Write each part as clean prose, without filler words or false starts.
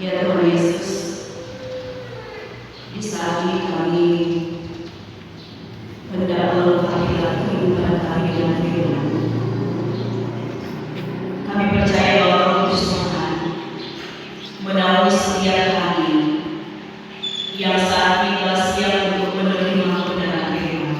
Ya Tuhan Yesus, di saat ini kami hendak melengkapi kehidupan kami dengan firman. Kami percaya bahwa Roh Kudus Tuhan menaungi setiap kami yang saat ini telah siap untuk menerima kebenaran firman.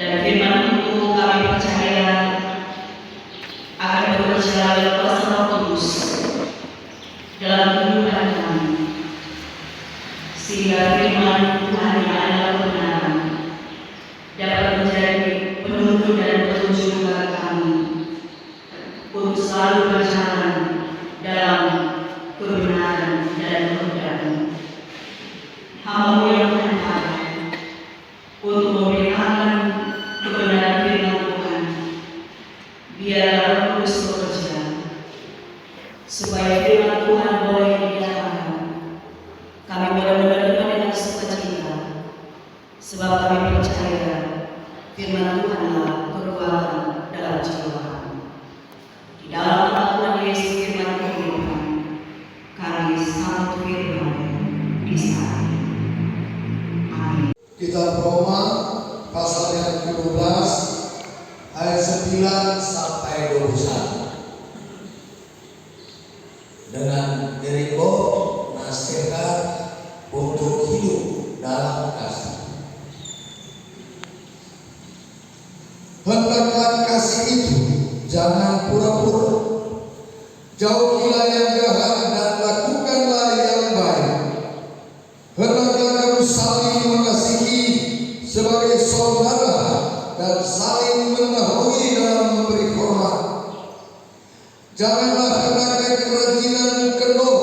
Dan firman itu kami percaya akan bekerja oleh kuasa Roh Kudus dalam kehidupan kami, sehingga firman Tuhan yang adalah kebenaran dapat menjadi penuntun dan petunjuk bagi kami untuk selalu berjalan dalam kebenaran dan kebenaran. Hamba-Mu yang Tuhan untuk memberitakan kebenaran firman Tuhan, biarlah Roh Kudus bekerja supaya firman Tuhan boleh dinyatakan. Kami boleh menerima dengan sukacita, sebab kami percaya firman Tuhanlah kekuatan dalam jiwa kami. Di dalam nama Tuhan Yesus firman kehidupan, kami sambut firman di saat ini. Amin. Kitab Roma pasal yang ke-12 ayat 9 sampai 21. Dengan Jericho nasihat untuk hidup dalam kasih. Hendaklah kasih itu jangan pura-pura. Jauhilah yang jahat dan lakukanlah yang baik. Hendaklah kamu saling mengasihi sebagai saudara dan saling mendahului dalam memberi hormat. Janganlah hendaknya kerajinan kendor.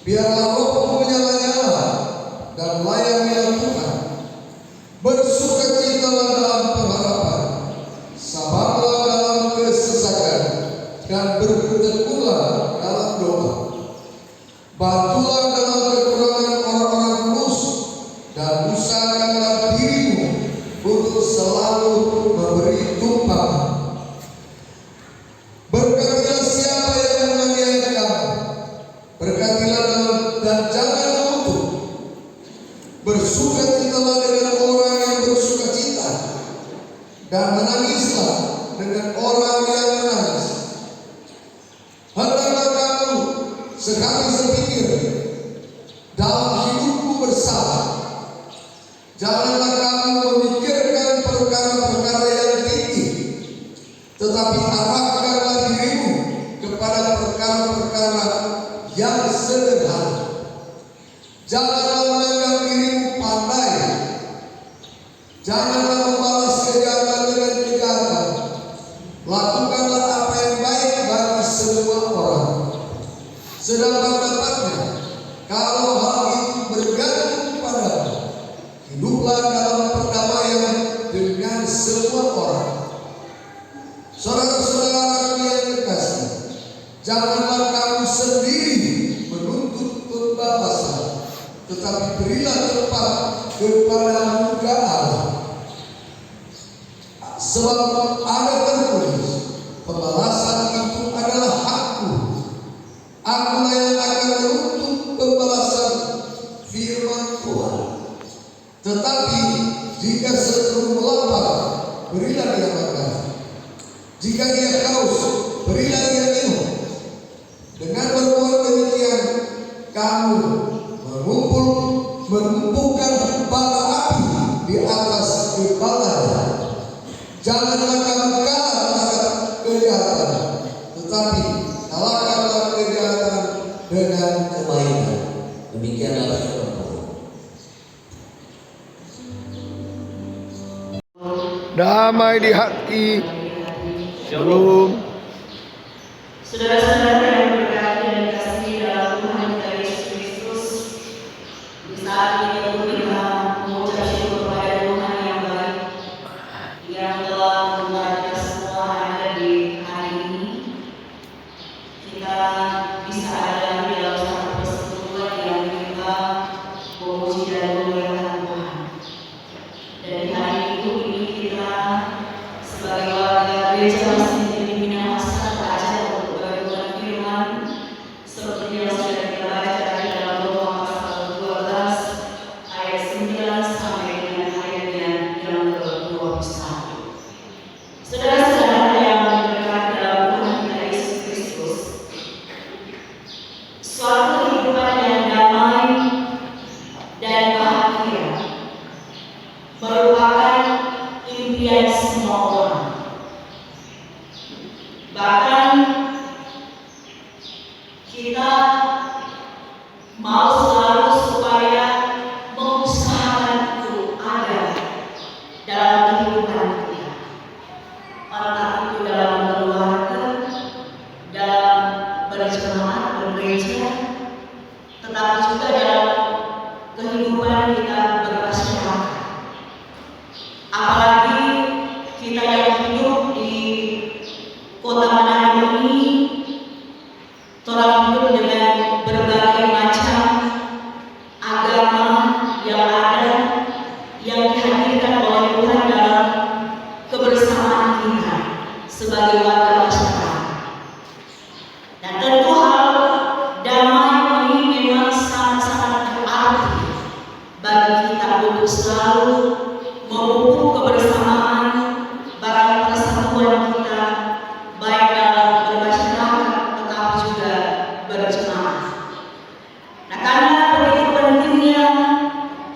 Biarlah rohmu menyala-nyala dan layanilah Tuhan. Bersukacitalah dalam pengharapan, sabarlah dalam kesesakan, dan bertekunlah dalam doa. Bantulah dalam kekurangan orang-orang kudus, dan usahakanlah dirimu untuk selalu memberi tumpang. Berkatilah siapa yang menganiaya kamu, berkatilah dan jangan mengutuk. Bersukacitalah dengan orang yang bersukacita, dan menangislah dengan orang yang menangis. Hendaklah kamu sekali sepikir dalam hidupku bersama. Janganlah kamu memikirkan perkara-perkara yang tinggi, tetapi arahkanlah dirimu kepada perkara-perkara yang sederhana. Janganlah menganggap dirimu pandai. Janganlah membalas kejahatan dengan kejahatan. Lakukanlah apa yang baik bagi semua orang. Sedang dapatnya, kalau hal itu bergantung padamu, hiduplah dalam perdamaian dengan semua orang. Saudara-saudaraku yang terkasih, janganlah kamu sendiri menuntut pembalasan, tetapi berilah tempat kepada muka Allah. Sebab ada tertulis, pembalasan itu adalah hakku. Akulah yang akan menuntut pembalasan, firman Tuhan. Tetapi jika seteru melapar, berilah dia makan. Jika dia haus, berilah dia minum. Dengan berbuat demikian, kamu menumpukan bara api di atas kepalanya. Janganlah kamu kalah terhadap kejahatan, tetapi kalahkanlah kejahatan dengan kebaikan. Demikianlah firman Tuhan. Damai di hati. Shalom. Saudara-saudara yang berkati dan dikasihi dalam Tuhan kita Yesus Kristus, di saat ini kita mengucap syukur kepada Tuhan yang baik, yang telah membuat kita semua ada di hari ini. Kita bisa ada lagi dalam satu persekutuan yang kita memuji dan memuliakan Tuhan. Dan di hari itu ini kita sebagai warga gereja masih dipimpin masyarakat aja untuk berbagi Bahkan kita mau selalu supaya mengusahakan itu ada dalam kehidupan kita. Entah itu dalam keluarga, dalam berjemaat, bergereja, tetapi juga dalam kehidupan kita bermasyarakat. Apalagi kita yang hidup di kota Manado ini, telah hidup dengan berbagai macam agama yang ada, yang dihadirkan oleh Tuhan dalam kebersamaan kita sebagai warga masyarakat. Dan tentu hal damai ini memang sangat-sangat berarti bagi kita untuk selalu memupuk kebersamaan, barang persatuan kita, baik dalam bermasyarakat tetapi juga berjemaat. Nah, karena begitu pentingnya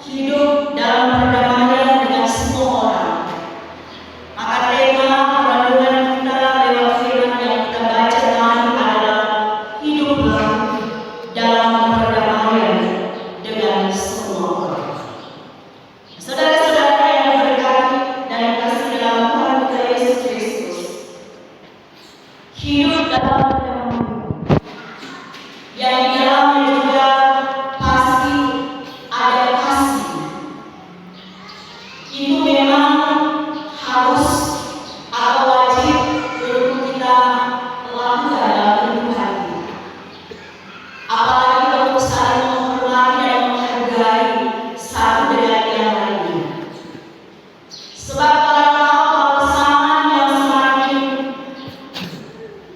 hidup dalam perdamaian dengan semua orang, maka tema renungan kita lewat firman yang kita baca tadi adalah hiduplah dalam perdamaian dengan semua orang. Saudara-saudara yang berkati dan kasih dalam Tuhan kita Yesus Kristus, hidup dalam perdamaian yang di dalamnya juga pasti ada kasih. Itu memang harus atau wajib untuk kita lakukan dalam kehidupan kita. Apalagi untuk saling menghormati dan menghargai satu dengan yang lainnya. Sebab kalau tahu pasangan yang semakin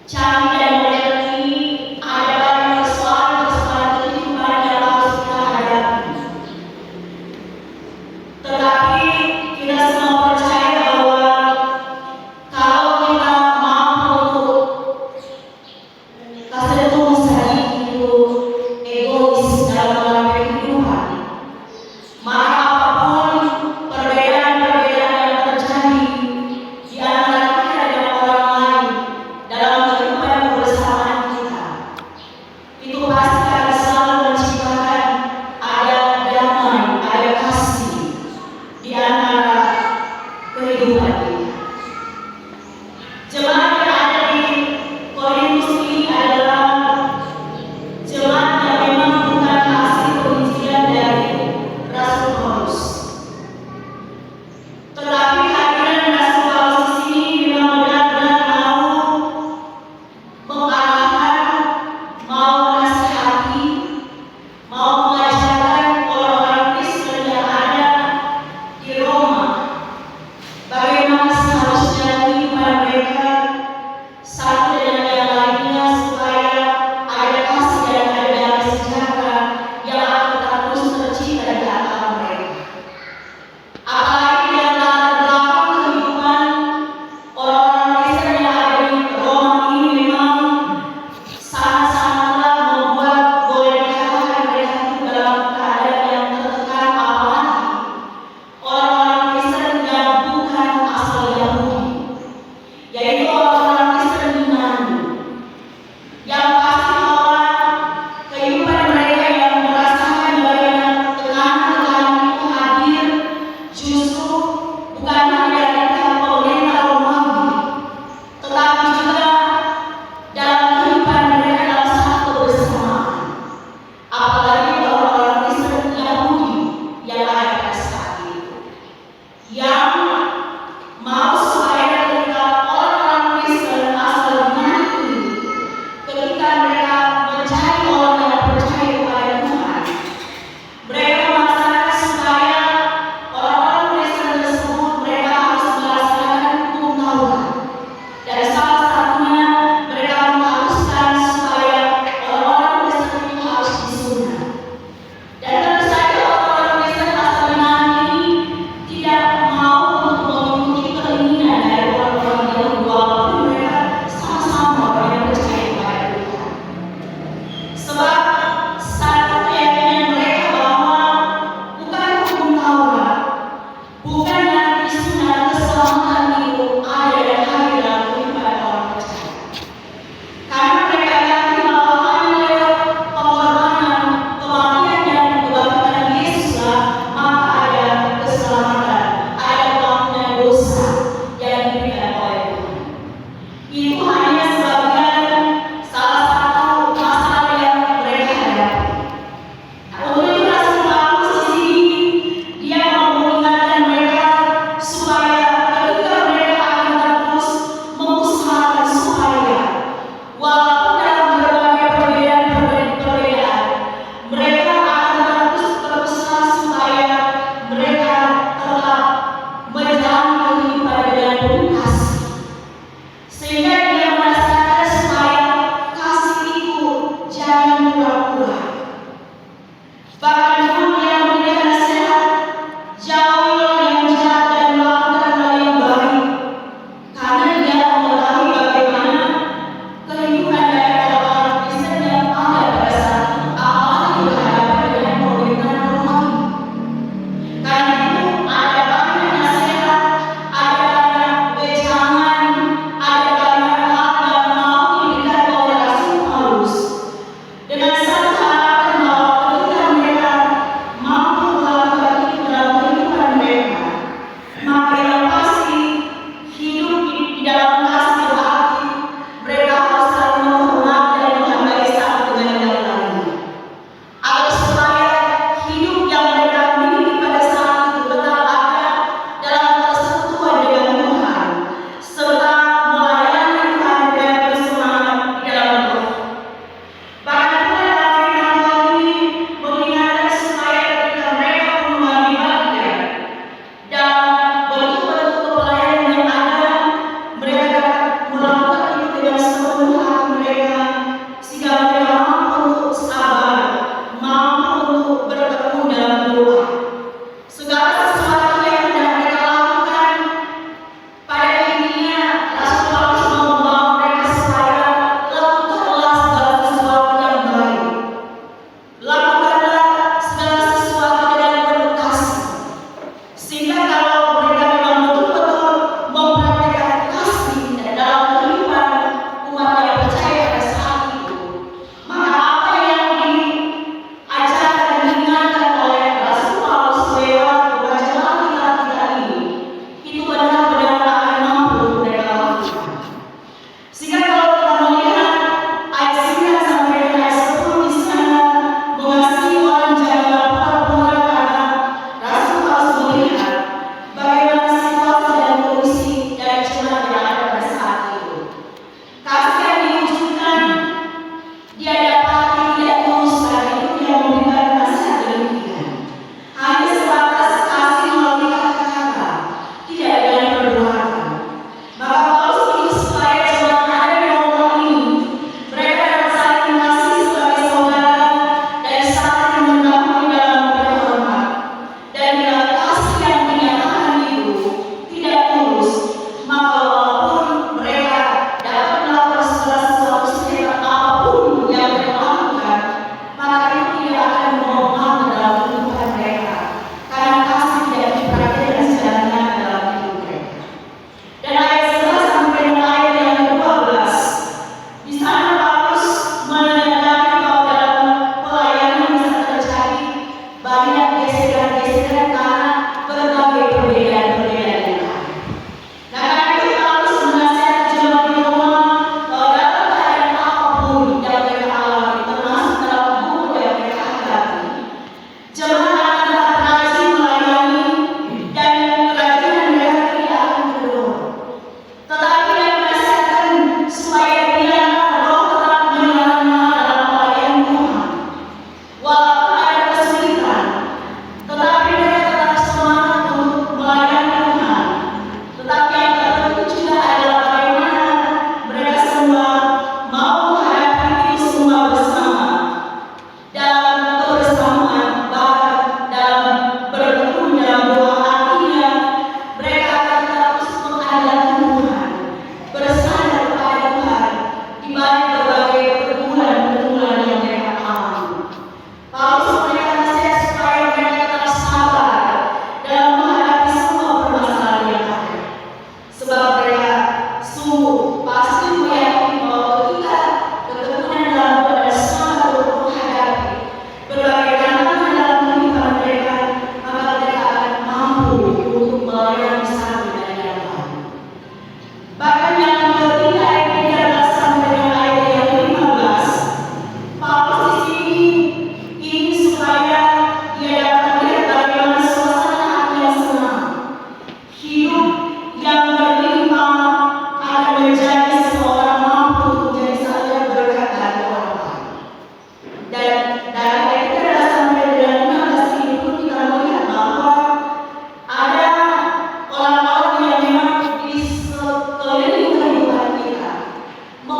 canggih dan modern ini ada banyak persoalan kehidupan yang harus kita hadapi. Tetapi kita semua percaya bahwa kalau kita mampu untuk kesentuh sedikit itu egois dalam kehidupan, maka apapun perbedaan-perbedaan yang terjadi di antara kita dengan orang lain dalam kehidupan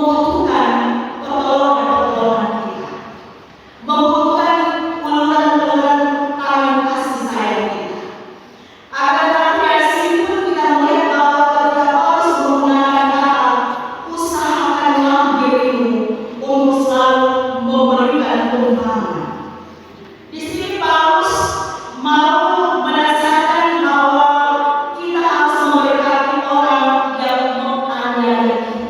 membutuhkan pertolongan kita, membutuhkan uluran-uluran tangan kasih sayang kita. Akan tetapi meskipun kita melihat bahwa ketika Paulus menggunakan kata usahakanlah dirimu untuk selalu memberikan perumpamaan. Di sini Paulus mau menasihatkan bahwa kita harus memberkati orang yang menganiaya kita.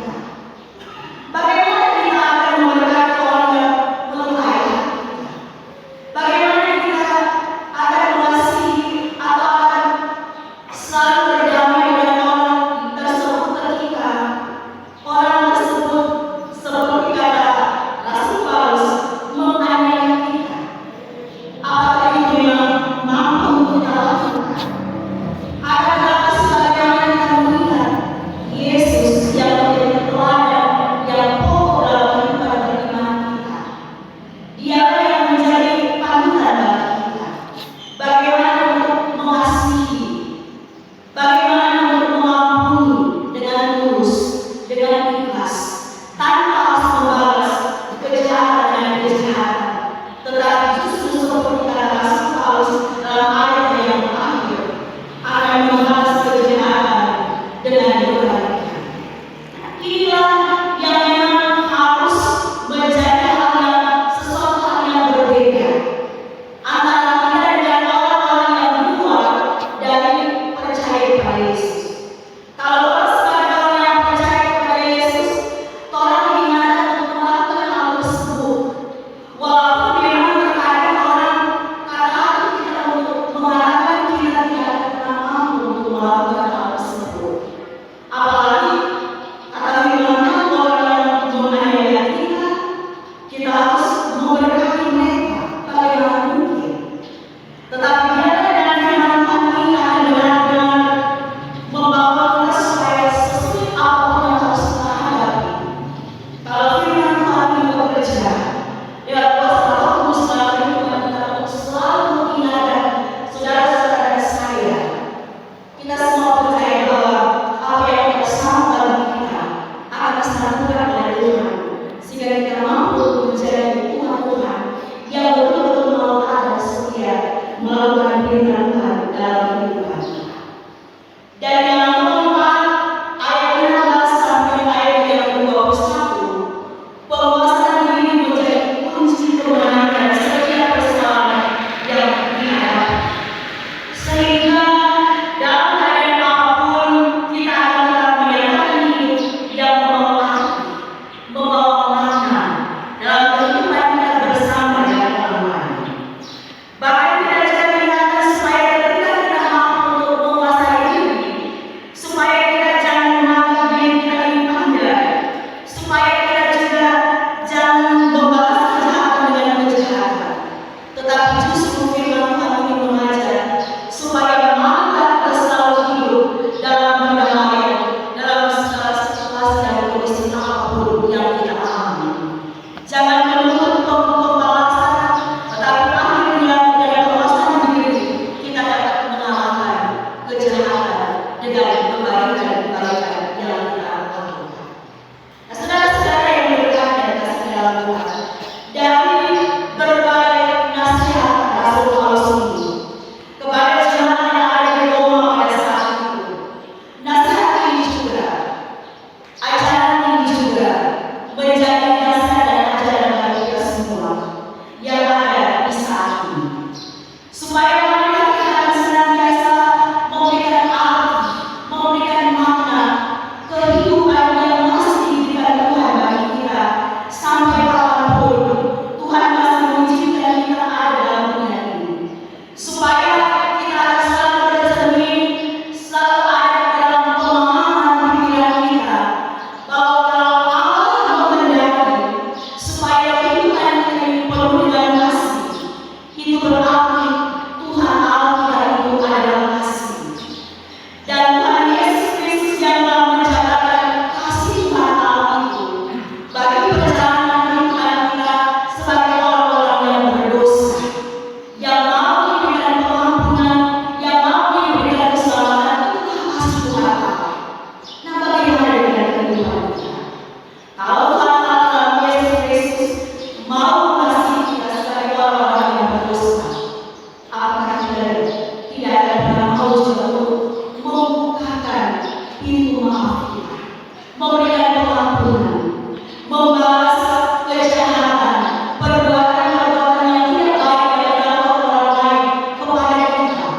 membalas kejahatan, perbuatan-perbuatan yang tidak baik yang dilakukan orang lain kepada kita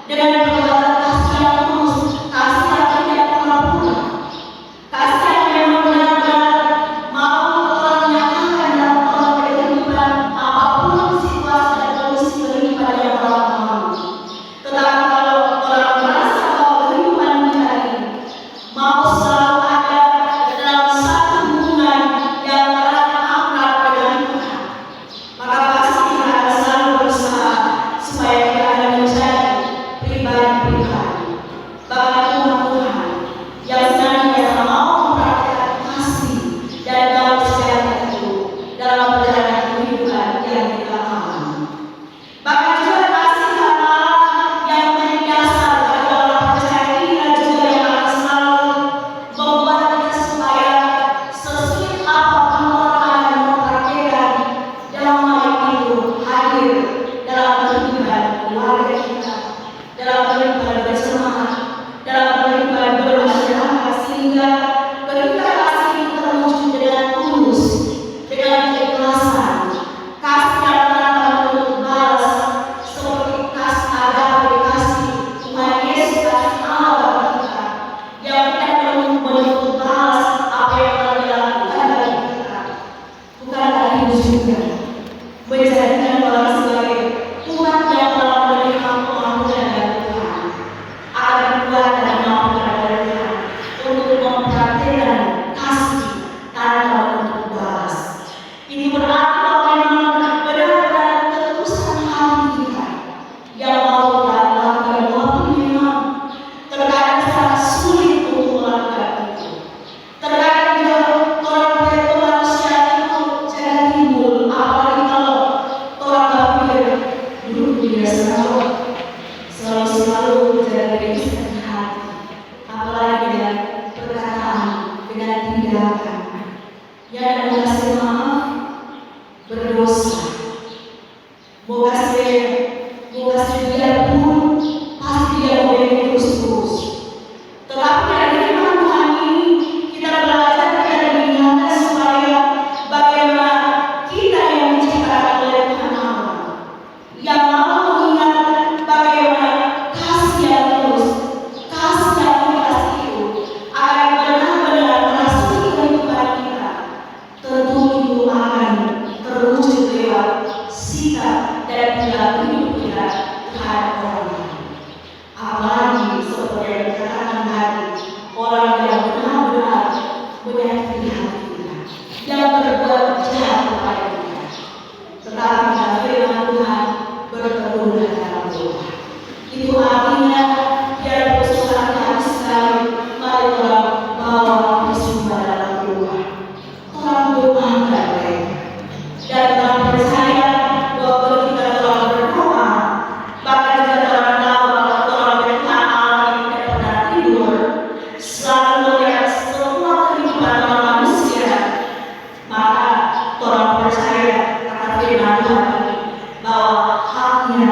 dengan perbuatan kasih yang tulus, kasih yang tidak pernah punah, kasih yang memang benar-benar mau orang nyatakan dalam orang kehidupan apapun situasi dan kondisi kehidupan yang orang mau. Tetapi kalau orang merasa bahwa kehidupan kita ini mau selalu ada dalam satu hubungan yang erat akrab dengan Tuhan, maka pasti kita akan selalu berusaha supaya kita akan menjadi pribadi-pribadi bahkan Tuhan yang senantiasa mau mempraktikkan kasih dan damai sejahtera itu dalam perjalanan kehidupan yang kita alami. Bahkan juga kasih karena yang menjadi dasar bagi orang percaya ini dan juga yang akan selalu membuat kita supaya sesulit apapun orang akan mempraktikkan dalam hal itu hadir dalam kehidupan keluarga kita, dalam kehidupan berjemaat, dalam kehidupan bermasyarakat, sehingga ketika kasih itu terwujud dengan tulus, dengan keikhlasan, kasih yang tanpa menuntut balas, seperti kasih agape, kasih Tuhan Yesus, kasih Allah bagi kita, yang tidak menuntut balas apa yang telah dilakukan bagi kita, bukanlah itu juga menjadikan orang sebagai umat yang telah menerima pengampunan dari Tuhan, akan kuat dan mampu dari Tuhan untuk mempraktikkan kasih tanpa menuntut balas. Ini berarti bahwa memang benar-benar ketulusan hati kita yang mau kita lakukan, walaupun memang terkadang sangat sulit untuk melakukan itu. Terkadang juga orang itu manusia itu jangan timbul, apalagi kalau orang berpikir dulu dia selalu menjaga diri sakit hati, apalagi dengan perkataan, dengan tindakan yang mengasih maaf, berdosa, mau kasih dia pun pasti dia mau beri terus-terus. Tetapi dari firman Tuhan ini kita belajar dan diingatkan supaya bagaimana kita yang diciptakan oleh Tuhan Allah, yang mau mengingat bagaimana kasih yang tulus, kasih yang ikhlas itu akan benar-benar merasuki kehidupan kita. Tentu itu akan terwujud lewat sikap dan perilaku hidup kita terhadap orang lain. Apalagi seperti yang dikatakan tadi, orang yang benar-benar menyakiti hati kita, yang berbuat jahat kepada kita, tetapi dalam firman Tuhan berteduhlah dalam doa. Itu artinya biar bersuara hati sekali, mari orang bawa bersumber dalam doa. Orang doakan mereka dan orang percaya bahwa ketika orang berdoa, bahkan jika orang tahu bahwa orang berdoa Allah tidak pernah tidur, selalu melihat semua kehidupan orang manusia, maka orang percaya akan firman Tuhan ini bahwa haknya,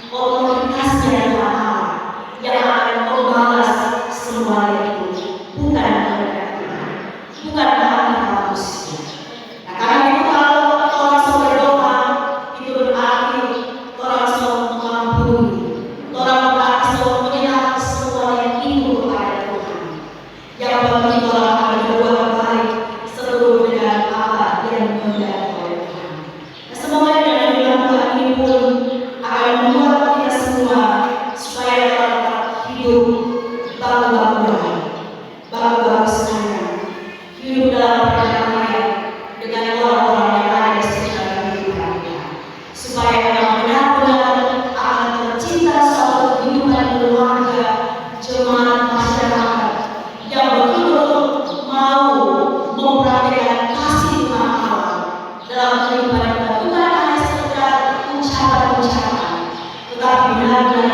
otoritasnya Tuhan Allah yang akan membalas semuanya itu, bukan kehendak kita, bukan kehendak manusia. Nah, karena itu kalau orang sedang berdoa, itu berarti orang sedang mengampuni, orang berarti sedang menyerahkan semua yang itu kepada Tuhan. Yang bagi orang akan berbuat baik seluruh dengan apa yang dikehendaki oleh Tuhan. Nah, semoga dengan firman Tuhan ini pun akan membuat kita semua supaya kita tetap hidup baru-baru, baru-baru sekalian, hidup dalam perdamaian dengan orang-orang yang ada di sekitar kehidupan kita, supaya kita benar-benar akan tercipta suatu kehidupan keluarga, jemaat, masyarakat yang betul-betul mau mempraktikkan kasih Tuhan Allah dalam kehidupan kita, bukan hanya sekedar ucapan-ucapan, tetapi benar-benar